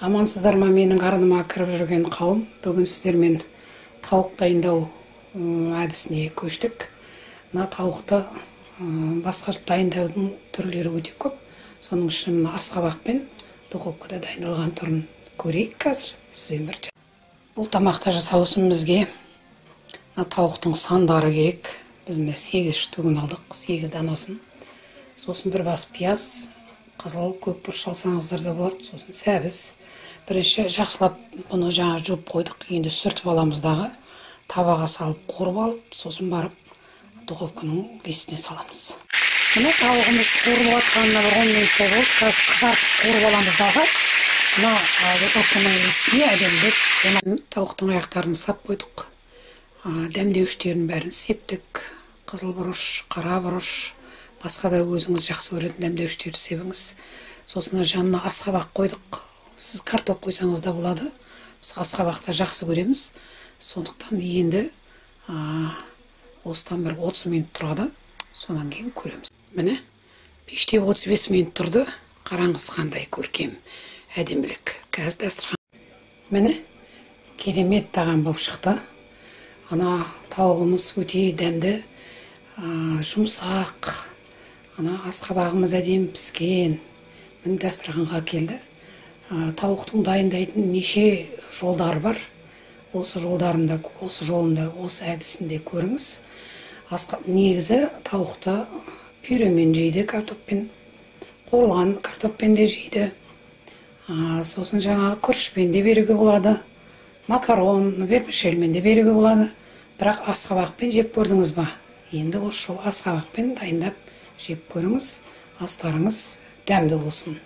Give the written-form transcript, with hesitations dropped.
Амансыздар ма, менің арныма кіріп жүрген қауым. Бүгін сіздермен тауық дайындау әдісіне көштік. Мына тауықты басқа дайындаудың түрлері өте көп. Соның ішінде асқабақ пен духовкада дайындалған түрін көрейік қазір сізбен бірге. Бұл тамақты жасау үшін бізге мына тауықтың сандары керек. Біз 8 штугын алдық, 8 данасын. Сосын бір бас пияз, қызыл көкбұрыш алсаңыздар да болады. Сосын сәбіз. Бірінші жақсылап бұны жаңа жуып қойдық. Енді сүртіп аламыз дағы. Табаға салып қорып алып, сосын барып духовканың листіне саламыз. Мына тауығымыз қорып атқанына бір 10 минуттай болды. Қазір қызартып қорып аламыз дағы. Мына духовканың листіне әдемілеп тауықтың аяқтарын сап қойдық. Дәмдеуіштерін бәрін септік. Қызыл бұрыш, қара бұрыш, басқа да өзіңіз жақсы көретін дәмдеуіштерді себіңіз. Сосын жанына асқабақ қойдық. Сіз картоп қойсаңыз да болады. Біз асқабақты жақсы көреміз. Сондықтан енді осыдан бір 30 минут тұрады. Сонан кейін көреміз. Міне, пеште 35 минут тұрды. Қараңыз қандай көркем, әдемілік. Қазір дастархан. Міне, керемет тағам болып шықты. Ана тауығымыз өте дәмді, жұмсақ. Ана асқабағымыз әдемі піскен. Міне дастарханға келді. Тауықтың дайындайтын неше жолдары бар. Осы жолында, осы әдісінде көріңіз. Негізі тауықты пюремен жейді, картоппен, қуырылған картоппен де жейді. Сосын жаңағы күрішпен де беруге болады. Макарон, вермишельмен де беруге болады. Бірақ асқабақпен жеп көрдіңіз ба? Енді осы жол асқабақпен дайындап жеп көріңіз. Астарыңыз дәмді болсын.